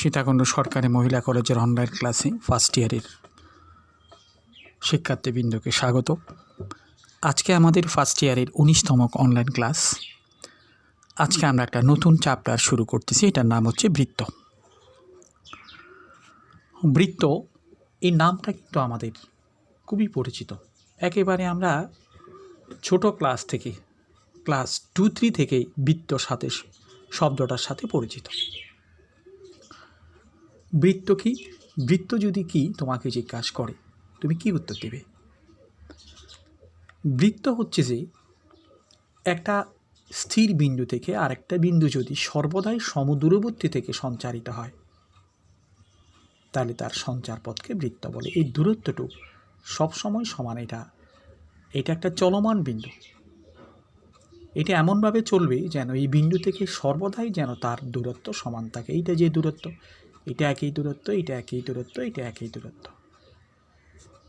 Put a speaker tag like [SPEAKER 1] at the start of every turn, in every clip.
[SPEAKER 1] সীতাকুণ্ড সরকারি মহিলা কলেজের অনলাইন ক্লাসে ফার্স্ট ইয়ারের শিক্ষার্থীবৃন্দকে স্বাগত। আজকে আমাদের ফার্স্ট ইয়ারের 19তম অনলাইন ক্লাস। আজকে আমরা একটা নতুন চ্যাপ্টার শুরু করতেছি, এটার নাম হচ্ছে বৃত্ত। বৃত্ত এই নামটা কিন্তু আমাদের খুবই পরিচিত। একেবারে আমরা ছোট ক্লাস থেকে ক্লাস 2-3 থেকেই বৃত্ত সাথে শব্দটার সাথে পরিচিত। বৃত্ত কি? বৃত্ত যদি কি তোমাকে জিজ্ঞাসা করে তুমি কি উত্তর দেবে? বৃত্ত হচ্ছে যে একটা স্থির বিন্দু থেকে আরেকটা বিন্দু যদি সর্বদাই সমদূরবর্তী থেকে সঞ্চারিত হয় তাহলে তার সঞ্চার পথকে বৃত্ত বলে। এই দূরত্বটুকু সবসময় সমান। এটা একটা চলমান বিন্দু। এটা এমনভাবে চলবে যেন এই বিন্দু থেকে সর্বদাই যেন তার দূরত্ব সমান থাকে। এইটা যে দূরত্ব, এটা একই দূরত্ব, এটা একই দূরত্ব, এটা একই দূরত্ব।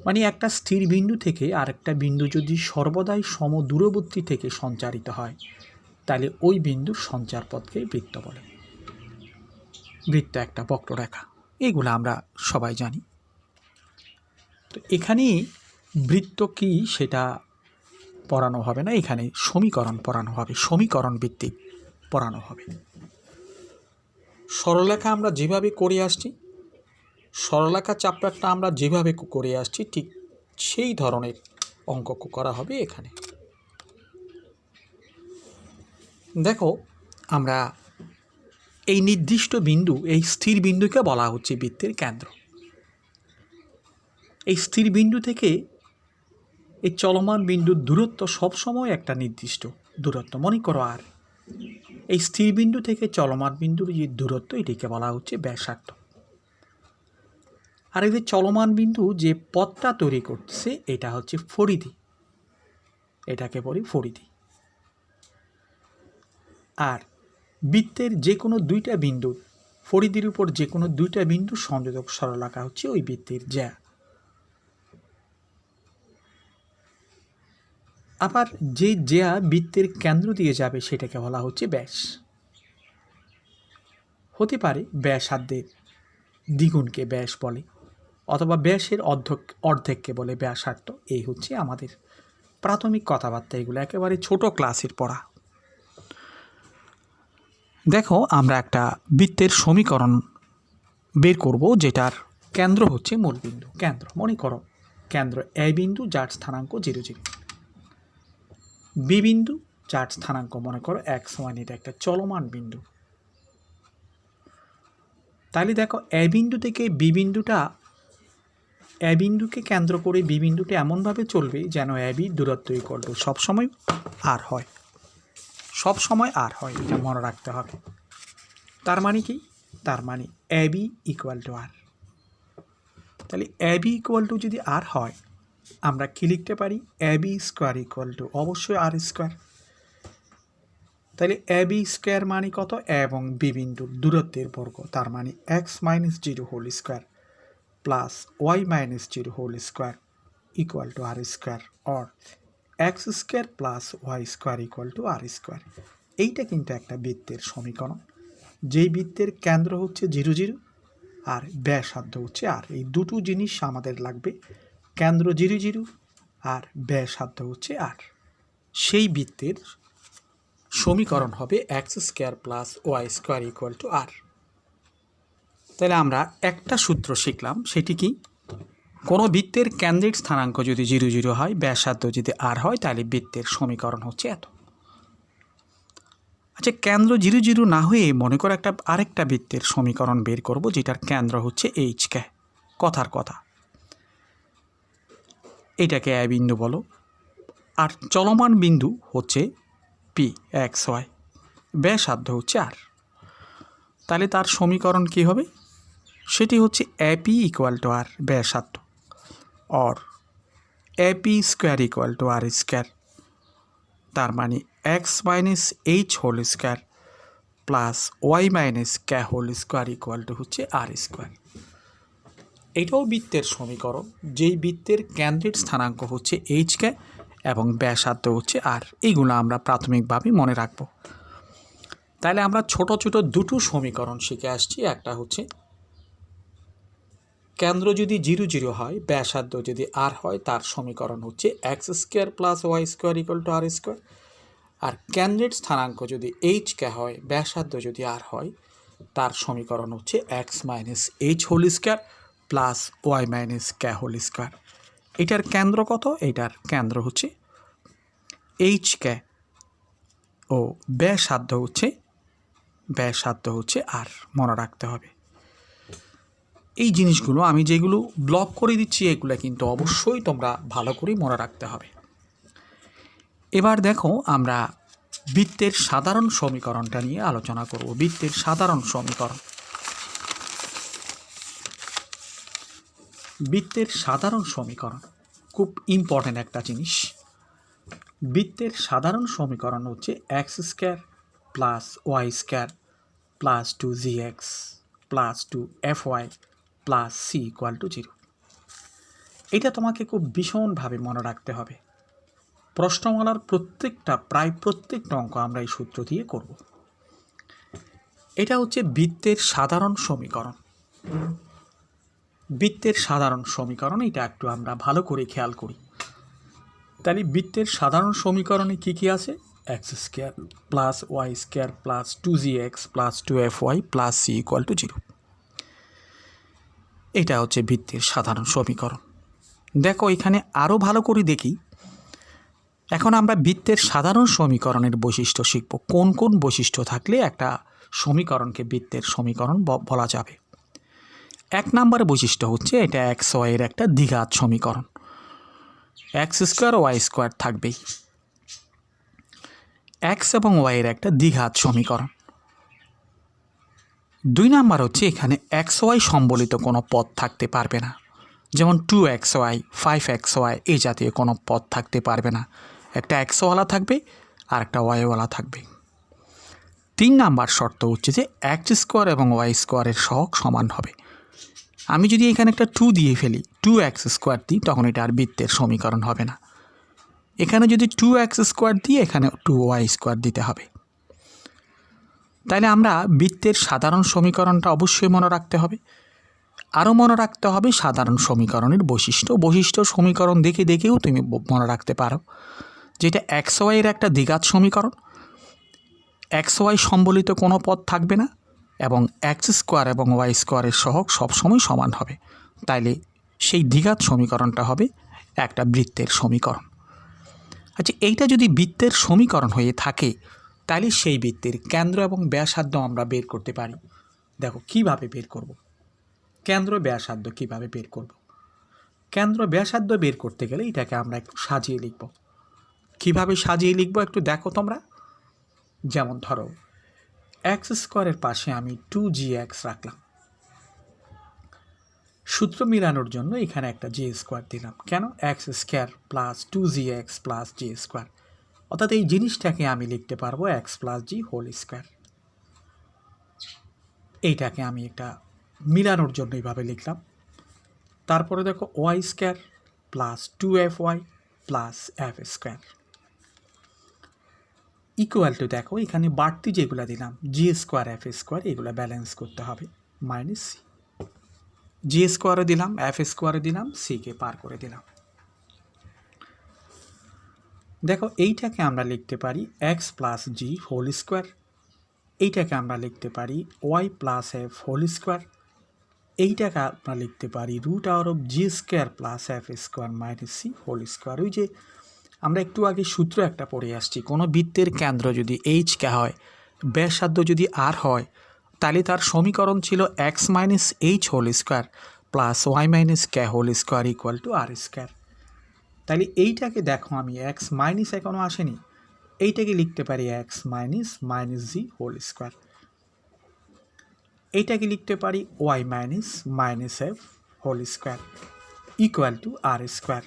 [SPEAKER 1] মানে একটা স্থির বিন্দু থেকে আরেকটা বিন্দু যদি সর্বদাই সমদূরবর্তী থেকে সঞ্চারিত হয় তাহলে ওই বিন্দুর সঞ্চার পথকেই বৃত্ত বলে। বৃত্ত একটা বক্ররেখা, এইগুলো আমরা সবাই জানি। তো এখানে বৃত্ত কি সেটা পড়ানো হবে না, এখানে সমীকরণ পড়ানো হবে, সমীকরণ ভিত্তিক পড়ানো হবে। সরলরেখা আমরা যেভাবে করে আসছি, সরলরেখা চ্যাপ্টারটা আমরা যেভাবে করে আসছি ঠিক সেই ধরনের অঙ্ক করা হবে এখানে। দেখো, আমরা এই নির্দিষ্ট বিন্দু, এই স্থির বিন্দুকে বলা হচ্ছে বৃত্তের কেন্দ্র। এই স্থির বিন্দু থেকে এই চলমান বিন্দুর দূরত্ব সবসময় একটা নির্দিষ্ট দূরত্ব, মনে করো। আর এই স্থির বিন্দু থেকে চলমান বিন্দুর যে দূরত্ব এটিকে বলা হচ্ছে ব্যাসার্ধ। আর এই যে চলমান বিন্দু যে পথটা তৈরি করছে এটা হচ্ছে পরিধি, এটাকে বলি পরিধি। আর বৃত্তের যে কোনো দুইটা বিন্দু, পরিধির উপর যে কোনো দুইটা বিন্দু সংযোজক সরলরেখা হচ্ছে ওই বৃত্তের জ্যা। আবার যে জ্যা বৃত্তের কেন্দ্র দিয়ে যাবে সেটাকে বলা হচ্ছে ব্যাস। হতে পারে ব্যাসার্ধের দ্বিগুণকে ব্যাস বলে, অথবা ব্যাসের অর্ধেককে বলে ব্যাসার্ধ। এই হচ্ছে আমাদের প্রাথমিক কথাবার্তা, এগুলো একেবারে ছোট ক্লাসের পড়া। দেখো, আমরা একটা বৃত্তের সমীকরণ বের করব যেটার কেন্দ্র হচ্ছে মূলবিন্দু। কেন্দ্র মনে করো, কেন্দ্র এ বিন্দু যার স্থানাঙ্ক 0, 0। বি বিন্দু যার স্থানাঙ্ক মনে করো x1, এটা একটা চলমান বিন্দু। তাহলে দেখো, এ বিন্দু থেকে বি বিন্দুটা, এ বিন্দুকে কেন্দ্র করে বি বিন্দুটা এমনভাবে চলবে যেন এ বি দূরত্ব ইকুয়াল টু সবসময় আর হয়, সবসময় আর হয়, এটা মনে রাখতে হবে। তার মানে কি? তার মানে A B equal to r. তাহলে এ বি ইকুয়াল টু যদি আর হয় আমরা কি লিখতে পারি? A B square equal two অবশ্যই আর স্কোয়ার। তাহলে এ বি স্কোয়ার মানে কত? এবং বি বিন্দুর দূরত্বের বর্গ, তার মানে x-0 whole square plus y-0 whole square equal to R square, or X square plus Y square equal to R square. এইটা কিন্তু একটা বৃত্তের সমীকরণ, যেই বৃত্তের কেন্দ্র হচ্ছে 0, 0 আর ব্যাসার্ধ হচ্ছে আর। এই দুটো জিনিস আমাদের লাগবে, কেন্দ্র 0, 0 আর ব্যাসার্ধ হচ্ছে আর। সেই বৃত্তের সমীকরণ হবে x square plus Y square equal to r. তাহলে আমরা একটা সূত্র শিখলাম, সেটি কি? কোনো বৃত্তের কেন্দ্রের স্থানাঙ্ক যদি 0, 0 হয়, ব্যাসার্ধ যদি আর হয়, তাহলে বৃত্তের সমীকরণ হচ্ছে এত। আচ্ছা, কেন্দ্র 0, 0 না হয়ে মনে করো আরেকটা বৃত্তের সমীকরণ বের করব যেটার কেন্দ্র হচ্ছে এইচ কে। কথার কথা, এটাকে এ বিন্দু বলো, আর চলমান বিন্দু হচ্ছে পি এক্স ওয়াই, ব্যাসার্ধ হচ্ছে আর। তাহলে তার সমীকরণ কি হবে? সেটি হচ্ছে এপি ইকুয়াল টু আর ব্যাসার্ধ, or AP square equal to R square. তার মানে x-h whole square plus y-k whole square equal to হচ্ছে আর স্কোয়ার। এটাও বৃত্তের সমীকরণ, যেই বৃত্তের কেন্দ্রের স্থানাঙ্ক হচ্ছে এইচকে এবং ব্যাসার্ধ হচ্ছে আর। এইগুলো আমরা প্রাথমিকভাবে মনে রাখব। তাহলে আমরা ছোট ছোট দুটো সমীকরণ শিখে আসছি। একটা হচ্ছে কেন্দ্র যদি 0 0 হয়, ব্যাসার্ধ যদি r হয়, তার সমীকরণ হচ্ছে x square plus Y square equal to R square. আর কেন্দ্রের স্থানাঙ্ক যদি h কে হয়, ব্যাসার্ধ যদি r হয়, তার সমীকরণ হচ্ছে x minus h whole square plus y minus k whole square. এটার কেন্দ্র কত? এটার কেন্দ্র হচ্ছে h কে ও ব্যাসার্ধ হচ্ছে r। মনে রাখতে হবে এই জিনিসগুলো। আমি যেগুলো ব্লক করে দিচ্ছি এগুলো কিন্তু অবশ্যই তোমরা ভালো করে মনে রাখতে হবে। এবার দেখো আমরা বৃত্তের সাধারণ সমীকরণটা নিয়ে আলোচনা করব। বৃত্তের সাধারণ সমীকরণ। বৃত্তের সাধারণ সমীকরণ খুব ইম্পর্ট্যান্ট একটা জিনিস। বৃত্তের সাধারণ সমীকরণ হচ্ছে X square plus Y square plus 2gx plus 2fy plus C equal to 0। এটা তোমাকে খুব ভীষণভাবে মনে রাখতে হবে। প্রশ্নমালার প্রায় প্রত্যেকটা অঙ্ক আমরা এই সূত্র দিয়ে করব। এটা হচ্ছে বৃত্তের সাধারণ সমীকরণ। বৃত্তের সাধারণ সমীকরণ এটা একটু আমরা ভালো করে খেয়াল করি। তাহলে বৃত্তের সাধারণ সমীকরণে কি কি আছে? X square plus Y square plus 2gx plus 2fy plus C equal to 0। এটা হচ্ছে বৃত্তের সাধারণ সমীকরণ। দেখো এখানে আরও ভালো করে দেখি। এখন আমরা বৃত্তের সাধারণ সমীকরণের বৈশিষ্ট্য শিখব। কোন কোন বৈশিষ্ট্য থাকলে একটা সমীকরণকে বৃত্তের সমীকরণ বলা যাবে। 1 নম্বর বৈশিষ্ট্য হচ্ছে এটা এক্স ওয়াইয়ের একটা দ্বিঘাত সমীকরণ। এক্স স্কোয়ার ওয়াই স্কোয়ার থাকবেই। এক্স এবং ওয়াইয়ের একটা দ্বিঘাত সমীকরণ। 2 নম্বর হচ্ছে এখানে এক্স ওয়াই সম্বলিত কোনো পদ থাকতে পারবে না, যেমন 2xy 5xy এই জাতীয় কোনো পদ থাকতে পারবে না। একটা এক্সওয়ালা থাকবে আর একটা ওয়াইওয়ালা থাকবে। 3 নাম্বার শর্ত হচ্ছে যে এক্স স্কোয়ার এবং ওয়াই স্কোয়ারের সহগ সমান হবে। আমি যদি এখানে একটা 2 দিয়ে ফেলি, 2x স্কোয়ার দিই, তখন এটা আর বৃত্তের সমীকরণ হবে না। এখানে যদি 2x স্কোয়ার দিই, এখানে 2y স্কোয়ার দিতে হবে। তাইলে আমরা বৃত্তের সাধারণ সমীকরণটা অবশ্যই মনে রাখতে হবে। আরও মনে রাখতে হবে সাধারণ সমীকরণের বৈশিষ্ট্য সমীকরণ দেখেও তুমি মনে রাখতে পারো, যেটা এক্স ওয়াইয়ের একটা দ্বিঘাত সমীকরণ। এক্স ওয়াই সম্বলিত কোনো পদ থাকবে না এবং এক্স স্কোয়ার এবং ওয়াই স্কোয়ারের সহগ সবসময় সমান হবে। তাইলে সেই দ্বিঘাত সমীকরণটা হবে একটা বৃত্তের সমীকরণ। আচ্ছা, এইটা যদি বৃত্তের সমীকরণ হয়ে থাকে, তাহলে সেই বৃত্তের কেন্দ্র এবং ব্যাসার্ধ আমরা বের করতে পারি। দেখো কিভাবে বের করব। কেন্দ্র ব্যাসার্ধ কিভাবে বের করব। কেন্দ্র ব্যাসার্ধ বের করতে গেলে এটাকে আমরা একটু সাজিয়ে লিখব। কিভাবে সাজিয়ে লিখব একটু দেখো তোমরা। যেমন ধরো এক্স স্কোয়ারের পাশে আমি 2gx রাখলাম। সূত্র মিলানোর জন্য এখানে একটা জি স্কোয়ার দিলাম। কেন? X square plus 2gx plus g square, অর্থাৎ এই জিনিসটাকে আমি লিখতে পারবো এক্স প্লাস জি হোল স্কোয়ার। এইটাকে আমি একটা মিলানোর জন্য এইভাবে লিখলাম। তারপরে দেখো y square plus 2fy plus F square equal to, দেখো এখানে বাড়তি যেগুলো দিলাম জি স্কোয়ার এফ স্কোয়ার, এগুলো ব্যালেন্স করতে হবে মাইনাস সি। জি স্কোয়ারে দিলাম, এফ স্কোয়ারে দিলাম, সিকে পার করে দিলাম। দেখো এইটাকে আমরা লিখতে পারি এক্স প্লাস জি হোল স্কোয়ার। এইটাকে আমরা লিখতে পারি Y plus F whole square. এইটাকে আমরা লিখতে পারি root over of G square plus F square minus C whole square. ওই যে আমরা একটু আগে সূত্র একটা পড়ে আসছি, কোনো বৃত্তের কেন্দ্র যদি এইচ কে হয়, ব্যাসার্ধ যদি আর হয়, তাহলে তার সমীকরণ ছিল x minus h whole square plus y minus k whole square equal to R square. তাহলে এইটাকে দেখো আমি এক্স মাইনাস এখনও আসেনি, এইটাকে লিখতে পারি x minus g whole square. এইটাকে লিখতে পারি y minus f whole square equal to R square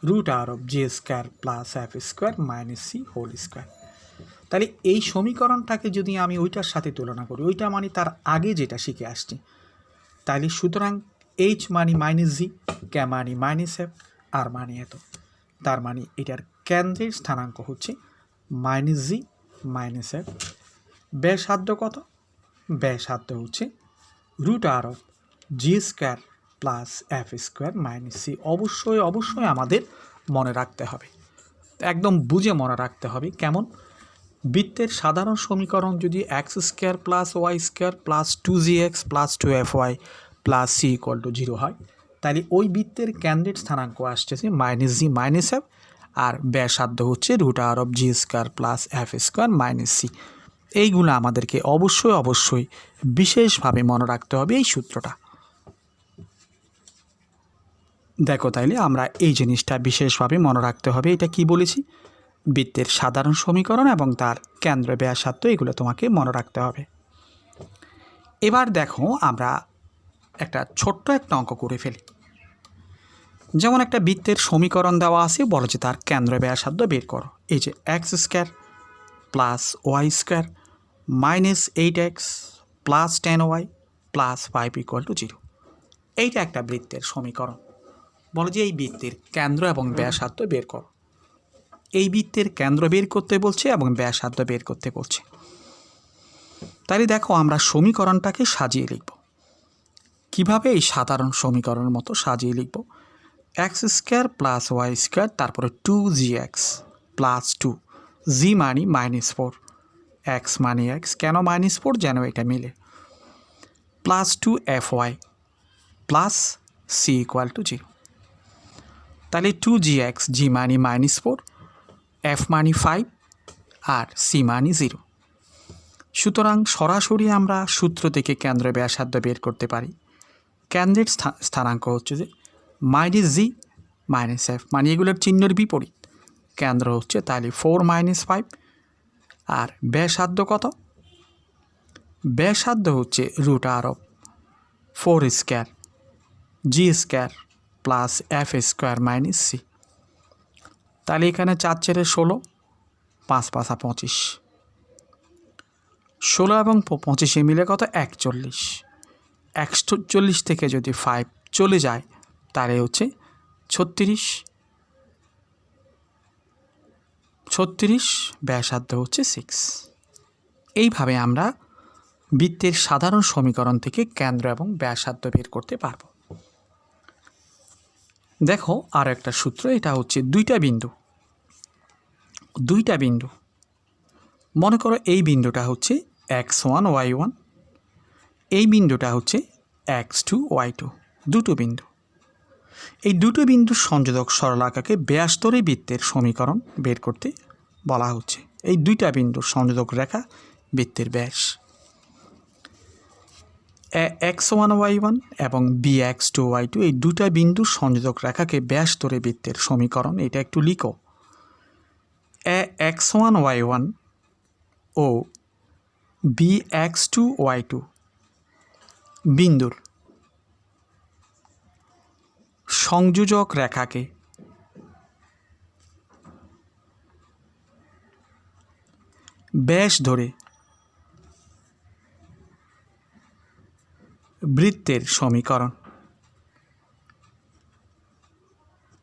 [SPEAKER 1] root over of G square plus F square minus C whole square. তাহলে এই সমীকরণটাকে যদি আমি ওইটার সাথে তুলনা করি, ওইটা মানে তার আগে যেটা শিখে আসছি, তাহলে সুতরাং এইচ মানি মাইনাস জি, কে মানি মাইনাস এফ, আর মানি এত। তার মানে এটার কেন্দ্রের স্থানাঙ্ক হচ্ছে মাইনাস জি মাইনাস এফ ব্যাসার্ধ কত? ব্যাসার্ধ হচ্ছে √r g² plus f² minus c। অবশ্যই অবশ্যই আমাদের মনে রাখতে হবে, একদম বুঝে মনে রাখতে হবে। কেমন? বৃত্তের সাধারণ সমীকরণ যদি x² plus y² plus 2gx plus 2fy plus c = 0 হয়, তাহলে ওই বৃত্তের কেন্দ্রের স্থানাঙ্ক আসছে -g - f, আর ব্যাসার্ধ হচ্ছে √r g² plus f² minus c। এইগুলো আমাদেরকে অবশ্যই অবশ্যই বিশেষভাবে মনে রাখতে হবে এই সূত্রটা। দেখো, তাইলে আমরা এই জিনিসটা বিশেষভাবে মনে রাখতে হবে। এটা কি বলেছি? বৃত্তের সাধারণ সমীকরণ এবং তার কেন্দ্র ব্যাসার্ধ, এগুলো তোমাকে মনে রাখতে হবে। এবার দেখো, আমরা একটা ছোট্ট একটা অঙ্ক করে ফেলি। যেমন একটা বৃত্তের সমীকরণ দেওয়া আছে, বলো যে তার কেন্দ্র ব্যাসার্ধ বের করো। এই যে x² plus y² minus 8x plus 10y plus 5 = 0। এইটা একটা বৃত্তের সমীকরণ। বলো যে এই বৃত্তের কেন্দ্র এবং ব্যাসার্ধ বের করো। এই বৃত্তের কেন্দ্র বের করতে বলছে এবং ব্যাসার্ধ বের করতে বলছে। তাহলে দেখো, আমরা সমীকরণটাকে সাজিয়ে লিখব। কিভাবে? এই সাধারণ সমীকরণের মতো সাজিয়ে লিখব। x² প্লাস y², তারপরে 2gx প্লাস 2, g মানে -4, x মানে x, কেন -4? যেন এটা মিলে, প্লাস 2fy প্লাস c = 0। তাহলে 2gx, g মানে -4, f মানে 5 আর c মানে 0। সুতরাং সরাসরি আমরা সূত্র থেকে কেন্দ্র ব্যাসার্ধ বের করতে পারি। কেন্দ্রের স্থানাঙ্ক হচ্ছে যে -g - f, মানে এগুলোর চিহ্নের বিপরীত। কেন্দ্র হচ্ছে তাহলে 4 - 5, আর ব্যাসার্ধ কত? ব্যাসার্ধ হচ্ছে √r 4² g² plus f² minus c। তাহলে এখানে 4 × 16, 5 × 5 = 25, 16 এবং 25 মিলে কত? 41। 41 থেকে যদি 5 চলে যায় তাহলে হচ্ছে 36। 36, ব্যাসার্ধ হচ্ছে 6। এইভাবে আমরা বৃত্তের সাধারণ সমীকরণ থেকে কেন্দ্র এবং ব্যাসার্ধ বের করতে পারব। দেখো, আর একটা সূত্র, এটা হচ্ছে দুইটা বিন্দু। মনে করো এই বিন্দুটা হচ্ছে x1 y1, এই বিন্দুটা হচ্ছে x2 y2, দুটো বিন্দু। এই দুটো বিন্দুর সংযোজক সরলরেখাকে ব্যাস ধরে বৃত্তের সমীকরণ বের করতে বলা হচ্ছে। এই দুইটা বিন্দুর সংযোজক রেখা বৃত্তের ব্যাস। x1 y1 এবং bx2 y2, এই দুটা বিন্দুর সংযোজক রেখাকে ব্যাস ধরে বৃত্তের সমীকরণ। এটা একটু লিখো। x1 y1 ও bx2 y2 বিন্দুর সংযোজক রেখাকে ব্যাস ধরে বৃত্তের সমীকরণ।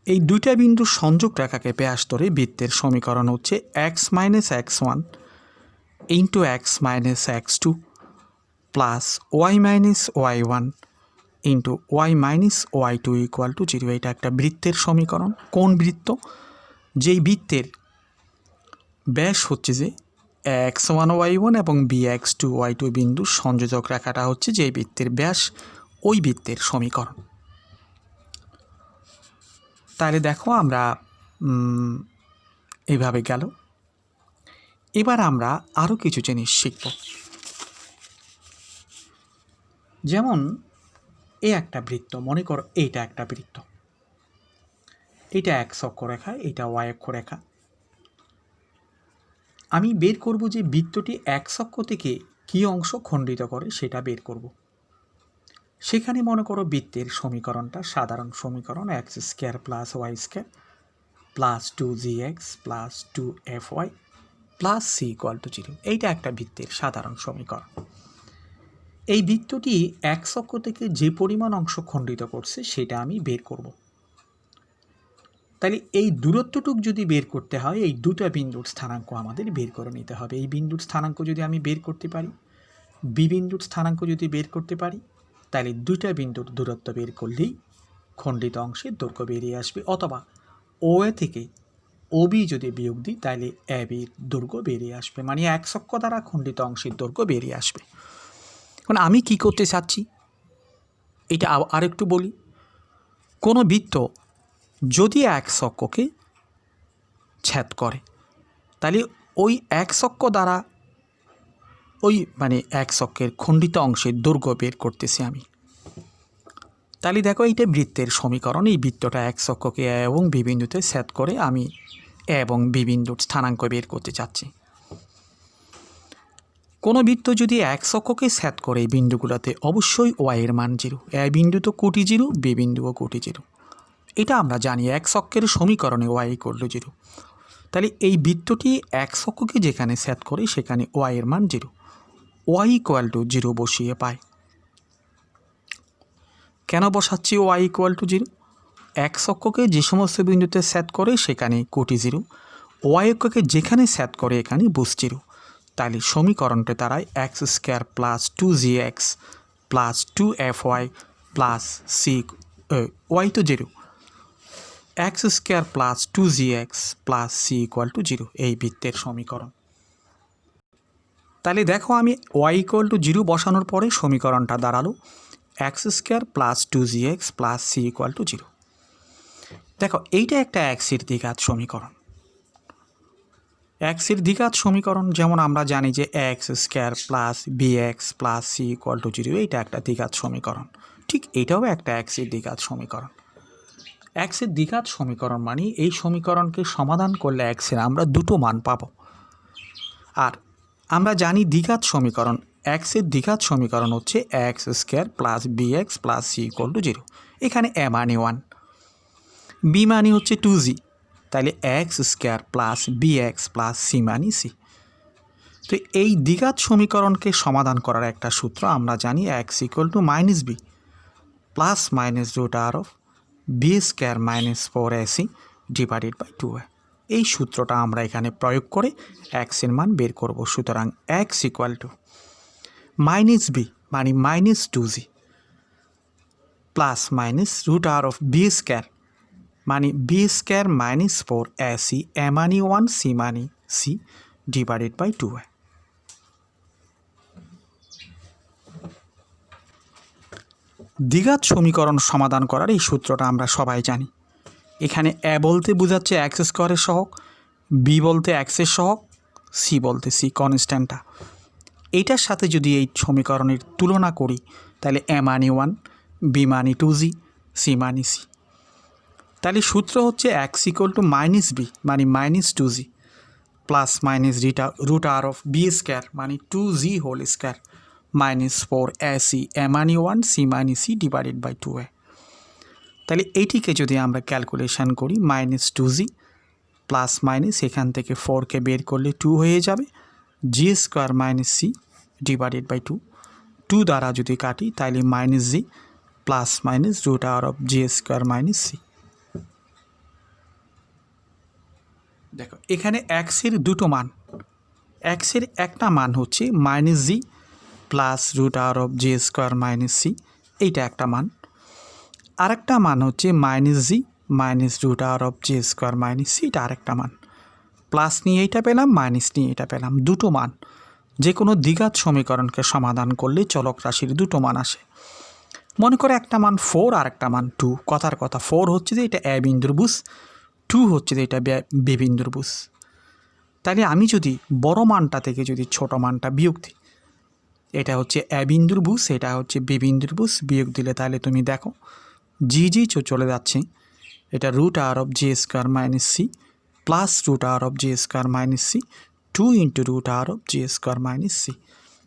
[SPEAKER 1] এই দুইটা বিন্দুর সংযোগ রেখাকে ব্যাস ধরে বৃত্তের সমীকরণ হচ্ছে x - x1 into x - x2 plus y - y1 into y - y2 = 0। এটা একটা বৃত্তের সমীকরণ। কোন বৃত্ত? যেই বৃত্তের ব্যাস হচ্ছে যে x1 y1 এবং bx2 y2 বিন্দুর সংযোজক রেখাটা হচ্ছে যেই বৃত্তের ব্যাস, ওই বৃত্তের সমীকরণ। তাহলে দেখো, আমরা এইভাবে গেল। এবার আমরা আরও কিছু জিনিস শিখব। যেমন এই একটা বৃত্ত, মনে করো এইটা একটা বৃত্ত, এটা x অক্ষরেখা, এটা y অক্ষরেখা। আমি বের করব যে বৃত্তটি x অক্ষ থেকে কী অংশ খণ্ডিত করে সেটা বের করব। সেখানে মনে করো বৃত্তের সমীকরণটা সাধারণ সমীকরণ x² plus y² plus 2gx plus 2fy plus c = 0। এইটা একটা বৃত্তের সাধারণ সমীকরণ। এই বৃত্তটি x অক্ষ থেকে যে পরিমাণ অংশ খণ্ডিত করছে সেটা আমি বের করব। তাহলে এই দূরত্বটুক যদি বের করতে হয় এই দুটো বিন্দুর স্থানাঙ্ক আমাদের বের করে নিতে হবে। এই বিন্দুর স্থানাঙ্ক যদি আমি বের করতে পারি, বি বিন্দুর স্থানাঙ্ক যদি বের করতে পারি, তাহলে দুইটা বিন্দুর দূরত্ব বের করলেই খণ্ডিত অংশের দৈর্ঘ্য বেরিয়ে আসবে। অথবা ও এ থেকে ও বি যদি বিয়োগ দিই তাহলে এ বির দৈর্ঘ্য বেরিয়ে আসবে, মানে এক সক্ষ দ্বারা খণ্ডিত অংশের দৈর্ঘ্য বেরিয়ে আসবে। এখন আমি কি করতে চাচ্ছি এটা আরেকটু বলি। কোনো বৃত্ত যদি এক সক্ষকে ছেদ করে তাহলে ওই এক সক্ষ দ্বারা ওই মানে এক সক্ষের খণ্ডিত অংশের দৈর্ঘ্য বের করতেছি আমি। তাহলে দেখো এইটা বৃত্তের সমীকরণ। এই বৃত্তটা এক সক্ষকে এ এবং বি বিন্দুতে ছেদ করে আমি এ এবং বি বিন্দুর স্থানাঙ্ক বের করতে চাচ্ছি। কোনো বৃত্ত যদি এক সক্ষকে ছেদ করে এই বিন্দুগুলোতে অবশ্যই ওয়াইয়ের মান 0। এ বিন্দু তো কোটি 0, বি বিন্দুও কোটি 0। এটা আমরা জানি এক সক্ষের সমীকরণে ওয়াই = 0। তাহলে এই বৃত্তটি এক সক্ষকে যেখানে ছেদ করে সেখানে ওয়াইয়ের মান 0, ওয়াই = 0 বসিয়ে পায়। কেন বসাচ্ছি ওয়াই = 0? এক সক্ষকে যে সমস্ত বিন্দুতে ছেদ করে সেখানে কোটি 0, ওয়াই অক্ষকে যেখানে ছেদ করে এখানে বুস 0। তাহলে সমীকরণটা দাঁড়ায় x² + 2gx + 2fy + c, Y তো 0, x² + 2gx + c = 0 এই বৃত্তের সমীকরণ। তাহলে দেখো আমি y = 0 বসানোর পরে সমীকরণটা দাঁড়ালো x² + 2gx + c = 0। দেখো এইটা একটা x-এর দ্বিঘাত সমীকরণ। x-এর দ্বিঘাত সমীকরণ যেমন আমরা জানি যে x² + bx + c = 0, এইটা একটা দ্বিঘাত সমীকরণ। ঠিক এটাও একটা x-এর দ্বিঘাত সমীকরণ। x-এর দ্বিঘাত সমীকরণ মানে এই সমীকরণকে সমাধান করলে x-এর আমরা দুটো মান পাবো। আর আমরা জানি দ্বিঘাত সমীকরণ, x-এর দ্বিঘাত সমীকরণ হচ্ছে x² + bx + c = 0। এখানে a মানে 1, b মানে হচ্ছে 2g, তাহলে x² + bx + c মানে c। তো এই দ্বিঘাত সমীকরণকে সমাধান করার একটা সূত্র আমরা জানি, x = -b ± b² - 4ac / 2a। এই সূত্রটা আমরা এখানে প্রয়োগ করে x এর মান বের করব। সুতরাং x = -b মানে -2g ± b² মানে b² - 4ac, a মানে 1, c মানে c / 2a। দ্বিঘাত সমীকরণ সমাধান করার এই সূত্রটা আমরা সবাই জানি। এখানে a বলতে বোঝাচ্ছে x² এর সহগ, b বলতে x এর সহগ, c বলতে c কনস্ট্যান্টটা। এইটার সাথে যদি এই সমীকরণের তুলনা করি তাহলে a মানে 1, b মানে 2g, c মানে c। তাহলে সূত্র হচ্ছে x = -b মানে -2g ± b² মানে 2g² - 4ac, a মানে 1, c মানে c / 2a। তাহলে এইটিকে যদি আমরা ক্যালকুলেশন করি -2g ± এখান থেকে 4কে বের করলে 2 হয়ে যাবে, g² - c / 2, 2 দ্বারা যদি কাটি তাহলে -g ± g² - c। দেখো এখানে x এর দুটো মান, x এর একটা মান হচ্ছে -g + g² - c, এইটা একটা মান। আরেকটা মান হচ্ছে -g - g² - c, এটা আরেকটা মান। প্লাস নিয়ে এইটা পেলাম, মাইনাস নিয়ে এটা পেলাম, দুটো মান। যে কোনো দ্বিঘাত সমীকরণকে সমাধান করলে চলক রাশির দুটো মান আসে। মনে করে একটা মান 4 আর একটা মান 2। কথার কথা 4 হচ্ছে যে এটা a বিন্দুর বুস, 2 হচ্ছে যে এটা b বিন্দুর বুস। তাহলে আমি যদি বড় মানটা থেকে যদি ছোট মানটা বিয়োগ দিই, এটা হচ্ছে a বিন্দুর বুস, এটা হচ্ছে b বিন্দুর বুস, বিয়োগ দিলে তাহলে তুমি দেখো g চলে যাচ্ছে, এটা √g² - c plus √g² - c 2 √g² - c।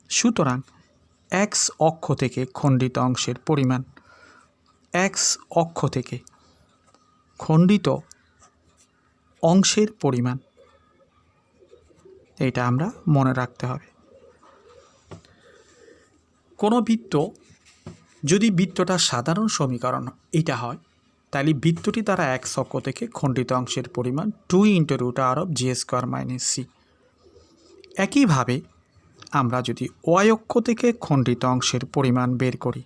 [SPEAKER 1] সুতরাং x অক্ষ থেকে খণ্ডিত অংশের পরিমাণ, x অক্ষ থেকে খণ্ডিত অংশের পরিমাণ, এটা আমরা মনে রাখতে হবে। কোনো বৃত্ত যদি বৃত্তটা সাধারণ সমীকরণ এটা হয় তাহলে বৃত্তটি দ্বারা x অক্ষ থেকে খণ্ডিত অংশের পরিমাণ 2 × √r/g² - c। একইভাবে আমরা যদি y অক্ষ থেকে খণ্ডিত অংশের পরিমাণ বের করি,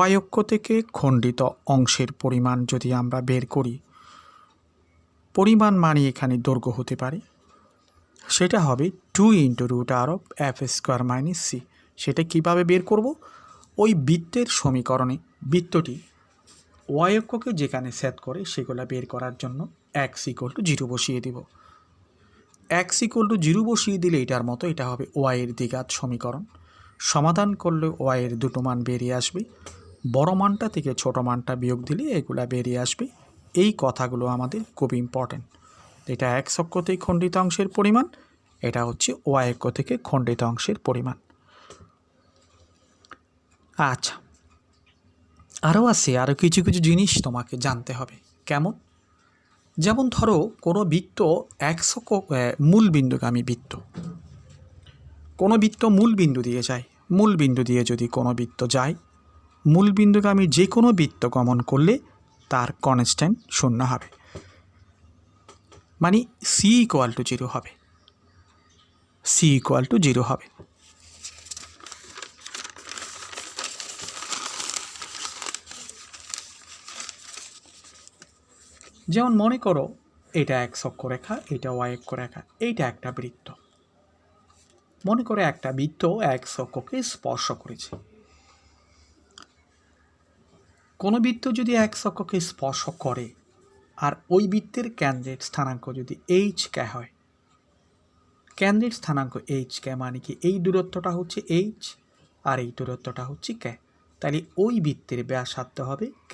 [SPEAKER 1] y অক্ষ থেকে খণ্ডিত অংশের পরিমাণ যদি আমরা বের করি, পরিমাণ মানে এখানে দৈর্ঘ্য হতে পারে, সেটা হবে 2 × √r/f² - c। সেটা কিভাবে বের করব? ওই বৃত্তের সমীকরণে বৃত্তটি y অক্ষকে যেখানে সেট করে সেগুলো বের করার জন্য x = 0 বসিয়ে দেব। x = 0 বসিয়ে দিলে এটার মতো এটা হবে y এর দ্বিঘাত সমীকরণ। সমাধান করলে y এর দুটো মান বেরিয়ে আসবে, বড় মানটা থেকে ছোট মানটা বিয়োগ দিলে এগুলা বেরিয়ে আসবে। এই কথাগুলো আমাদের খুব ইম্পর্টেন্ট। এটা x অক্ষ থেকে খণ্ডিত অংশের পরিমাণ, এটা হচ্ছে y অক্ষ থেকে খণ্ডিত অংশের পরিমাণ। আচ্ছা, আরও আছে, আরও কিছু কিছু জিনিস তোমাকে জানতে হবে। কেমন? যেমন ধরো কোনো বৃত্ত x অক্ষ মূল বিন্দুগামী বৃত্ত, কোনো বৃত্ত মূল বিন্দু দিয়ে যায়, মূল বিন্দু দিয়ে যদি কোনো বৃত্ত যায়, মূল বিন্দুগামী যে কোনো বৃত্ত গমন করলে তার কনস্ট্যান্ট 0 হবে, মানে c = 0 হবে, c = 0 হবে। যেমন মনে করো এটা x অক্ষরেখা, এটা y অক্ষরেখা, এইটা একটা বৃত্ত। মনে করে একটা বৃত্ত x অক্ষকে স্পর্শ করেছে। কোনো বৃত্ত যদি x অক্ষকে স্পর্শ করে আর ওই বৃত্তের কেন্দ্রের স্থানাঙ্ক যদি hk হয়, কেন্দ্রের স্থানাঙ্ক hk মানে কি এই দূরত্বটা হচ্ছে h আর এই দূরত্বটা হচ্ছে k, তাহলে ওই বৃত্তের ব্যাসার্ধ হবে k।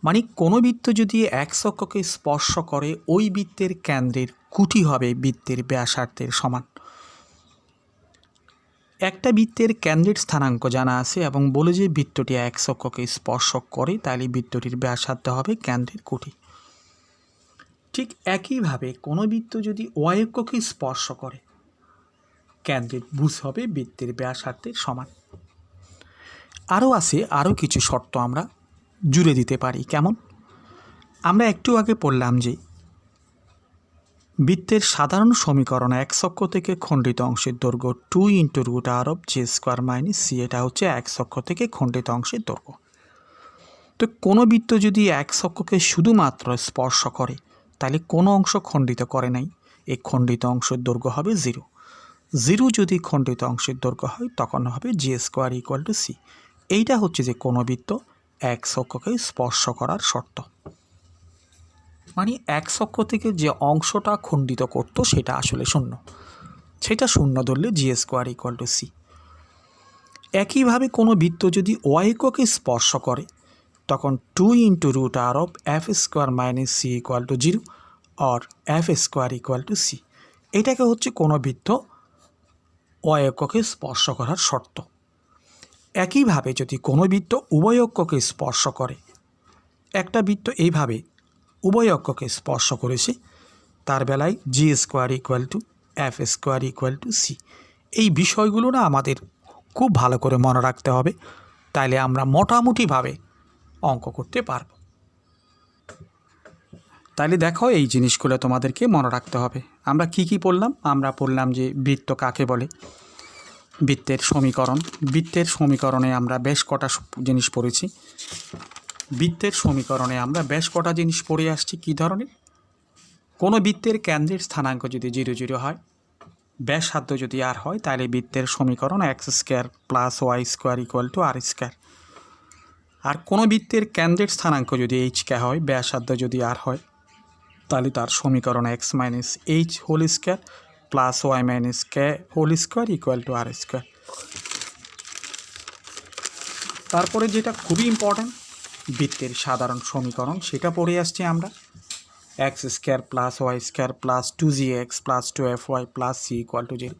[SPEAKER 1] মানে কোনো বৃত্ত যদি x অক্ষকে স্পর্শ করে ওই বৃত্তের কেন্দ্রের কুটি হবে বৃত্তের ব্যাসার্ধের সমান। একটা বৃত্তের কেন্দ্রের স্থানাঙ্ক জানা আছে এবং বলে যে বৃত্তটি x অক্ষকে স্পর্শ করে, তাহলে বৃত্তটির ব্যাসার্ধ হবে কেন্দ্রের কুটি। ঠিক একইভাবে কোনো বৃত্ত যদি y অক্ষকে স্পর্শ করে, কেন্দ্রের ভুজ হবে বৃত্তের ব্যাসার্ধের সমান। আরও আছে, আরও কিছু শর্ত আমরা জুড়ে দিতে পারি। কেমন? আমরা একটু আগে পড়লাম যে বৃত্তের সাধারণ সমীকরণ x অক্ষ থেকে খণ্ডিত অংশের দৈর্ঘ্য 2 × √r/g² - c। এটা হচ্ছে x অক্ষ থেকে খণ্ডিত অংশের দৈর্ঘ্য। তো কোনো বৃত্ত যদি x অক্ষকে শুধুমাত্র স্পর্শ করে, তাহলে কোনো অংশ খণ্ডিত করে নাই, এই খণ্ডিত অংশের দৈর্ঘ্য হবে 0। 0 যদি খণ্ডিত অংশের দৈর্ঘ্য হয় তখন হবে g² = c। এইটা হচ্ছে যে কোনো বৃত্ত x অক্ষকে স্পর্শ করার শর্ত। মানে x অক্ষ থেকে যে অংশটা খণ্ডিত করতো সেটা আসলে 0, সেটা 0 ধরলে g² = c। একইভাবে কোনো বৃত্ত যদি y অক্ষকে স্পর্শ করে তখন 2 × √r/f² - c = 0 or f² = c। এটাকে হচ্ছে কোনো বৃত্ত y অক্ষকে স্পর্শ করার শর্ত। একইভাবে যদি কোনো বৃত্ত উভয় অক্ষকে স্পর্শ করে, একটা বৃত্ত এইভাবে উভয় অক্ষকে স্পর্শ করেছে, তার বেলায় g² = f² = c। এই বিষয়গুলো না আমাদের খুব ভালো করে মনে রাখতে হবে, তাইলে আমরা মোটামুটিভাবে অঙ্ক করতে পারব। তাইলে দেখো এই জিনিসগুলো তোমাদেরকে মনে রাখতে হবে। আমরা কি কি পড়লাম? আমরা পড়লাম যে বৃত্ত কাকে বলে, বৃত্তের সমীকরণ, বৃত্তের সমীকরণে আমরা বেশ কটা জিনিস পড়েছি। বৃত্তের সমীকরণে আমরা বেশ কটা জিনিস পড়ে আসছি। কী ধরনের? কোনো বৃত্তের কেন্দ্রের স্থানাঙ্ক যদি 0, 0 হয়, ব্যাসার্ধ যদি r হয়, তাহলে বৃত্তের সমীকরণ x² + y² = r²। আর কোনো বৃত্তের কেন্দ্রের স্থানাঙ্ক যদি hk হয়, ব্যাসার্ধ যদি r হয়, তাহলে তার সমীকরণ x - h² + y - k² = r²। তারপরে যেটা খুবই ইম্পর্ট্যান্ট, বৃত্তের সাধারণ সমীকরণ, সেটা পড়ে আসছি আমরা x² + y² + 2gx + 2fy + c = 0।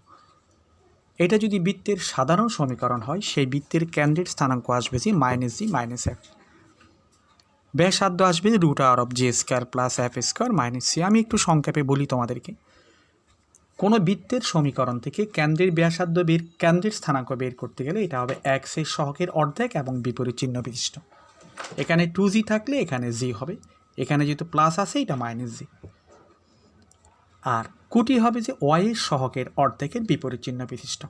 [SPEAKER 1] এটা যদি বৃত্তের সাধারণ সমীকরণ হয়, সেই বৃত্তের কেন্দ্রের স্থানাঙ্ক আসবে যে -g - f, ব্যাসার্ধ আসবে √r/g² + f² - c। আমি একটু সংক্ষেপে বলি তোমাদেরকে। কোনো বৃত্তের সমীকরণ থেকে কেন্দ্রের ব্যাসার্ধ কেন্দ্রের স্থানাঙ্ক বের করতে গেলে এটা হবে x এর সহগের অর্ধেক এবং বিপরীত চিহ্ন বিশিষ্ট। এখানে 2g থাকলে এখানে জি হবে, এখানে যেহেতু প্লাস আছে এটা মাইনাস জি। আর কুটি হবে যে ওয়াইয়ের সহগের অর্ধেকের বিপরীত চিহ্ন বিশিষ্ট।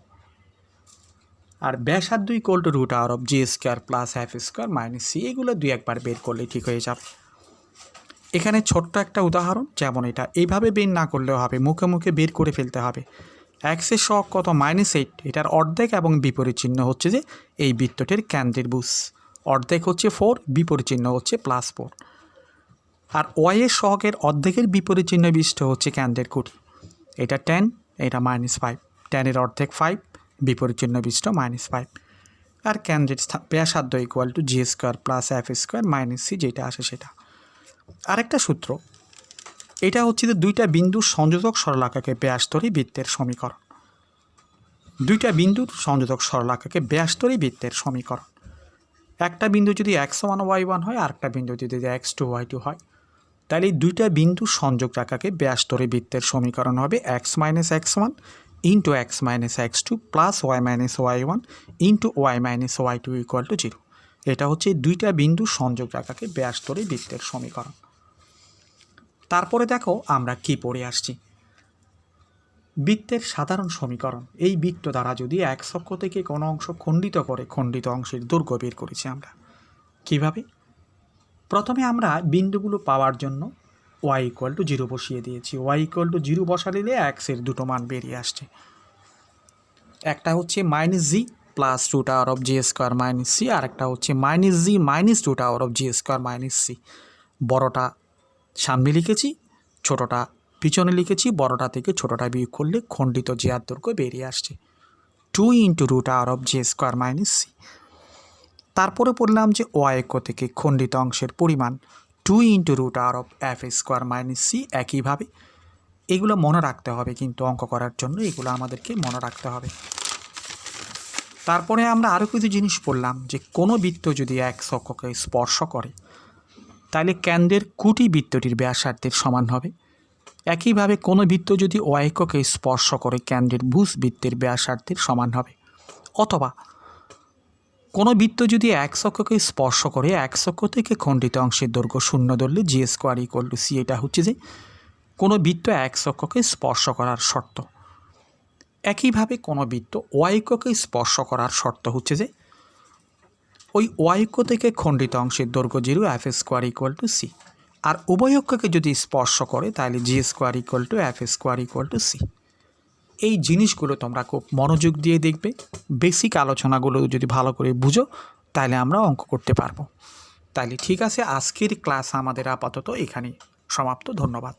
[SPEAKER 1] আর ব্যাসার্ধ equal to root over of G square plus f square minus c, এগুলো দুই একবার বের করলে ঠিক হয়ে যাবে। এখানে ছোট্ট একটা উদাহরণ, যেমন এটা এইভাবে বের না করলেও হবে, মুখে মুখে বের করে ফেলতে হবে। এক্সের সহগ কত -8, এটার অর্ধেক এবং বিপরীত চিহ্ন হচ্ছে যে এই বৃত্তটির কেন্দ্রের বুস, অর্ধেক হচ্ছে 4, বিপরীত চিহ্ন হচ্ছে +4। আর ওয়াইয়ের সহগের অর্ধেকের বিপরীত চিহ্ন বিশিষ্ট হচ্ছে কেন্দ্রের কুটি, এটা 10, এটা -5, 10-এর অর্ধেক 5, বিপরীত চিহ্ন বিশিষ্ট -5। আর কেন্দ্রের ব্যাসার্ধ equal to g square plus F square minus c, যেটা আসে সেটা। আরেকটা সূত্র, এটা হচ্ছে যে দুইটা বিন্দুর সংযোজক সরলাকাকে ব্যাস ধরে বৃত্তের সমীকরণ। দুইটা বিন্দুর সংযোজক সরলাকাকে ব্যাস ধরে বৃত্তের সমীকরণ। একটা বিন্দু যদি x1 y1 হয়, আর একটা বিন্দু যদি x2 y2 হয়, তাহলে এই দুইটা বিন্দুর সংযোগ রেখাকে ব্যাস ধরে বৃত্তের সমীকরণ হবে x minus x1 into x minus x2 plus y minus y1 into y minus y2 equal to 0। এটা হচ্ছে দুইটা বিন্দুর সংযোগ রেখাকে ব্যাস ধরে বৃত্তের সমীকরণ। তারপরে দেখো আমরা কি পড়ে আসছি, বৃত্তের সাধারণ সমীকরণ। এই বৃত্ত দ্বারা যদি এক অক্ষ থেকে কোনো অংশ খণ্ডিত করে, খণ্ডিত অংশের দৈর্ঘ্য বের করেছি আমরা। কিভাবে? প্রথমে আমরা বিন্দুগুলো পাওয়ার জন্য y ইকুয়াল টু 0 বসিয়ে দিয়েছি। y ইকুয়াল টু 0 বসালে এক্সের দুটো মান বেরিয়ে আসছে। একটা হচ্ছে -g plus root over of G square minus c, আর একটা হচ্ছে -g minus root over of G square minus c. বড়টা সামনে লিখেছি, ছোটটা পিছনে লিখেছি। বড়টা থেকে ছোটটা বিয়োগ করলে খণ্ডিত জিয়ার দৈর্ঘ্য বেরিয়ে আসছে 2 into root over of G square minus c. তারপরে পড়লাম যে ওয়াই অক্ষ থেকে খণ্ডিত অংশের পরিমাণ 2 into root over of f square minus c. একইভাবে এগুলো মনে রাখতে হবে, কিন্তু অঙ্ক করার জন্য এগুলো আমাদেরকে মনে রাখতে হবে। তারপরে আমরা আরও কিছু জিনিস পড়লাম, যে কোনো বৃত্ত যদি এক অক্ষকে স্পর্শ করে তাহলে কেন্দ্রের কুটি বৃত্তটির ব্যাসার্ধের সমান হবে। একইভাবে কোনো বৃত্ত যদি ওয়াই অক্ষকে স্পর্শ করে কেন্দ্রের ভুজ বৃত্তের ব্যাসার্ধের সমান হবে। অথবা কোনো বৃত্ত যদি এক অক্ষকে স্পর্শ করে এক অক্ষ থেকে খণ্ডিত অংশের দৈর্ঘ্য 0 ধরলে জি স্কোয়ার ইকুয়াল টু সি। এটা হচ্ছে যে কোনো বৃত্ত এক অক্ষকে স্পর্শ করার শর্ত। একইভাবে কোনো বৃত্ত ওয়াই অক্ষকে স্পর্শ করার শর্ত হচ্ছে যে ওই ওয়াই অক্ষ থেকে খণ্ডিত অংশের দৈর্ঘ্য 0, f square equal to c. আর উভয় অক্ষকে যদি স্পর্শ করে তাহলে g square equal to f square equal to c. এই জিনিসগুলো তোমরা খুব মনোযোগ দিয়ে দেখবে। বেসিক আলোচনাগুলো যদি ভালো করে বুঝো তাহলে আমরা অঙ্ক করতে পারবো। তাহলে ঠিক আছে, আজকের ক্লাস আমাদের আপাতত এখানেই সমাপ্ত। ধন্যবাদ।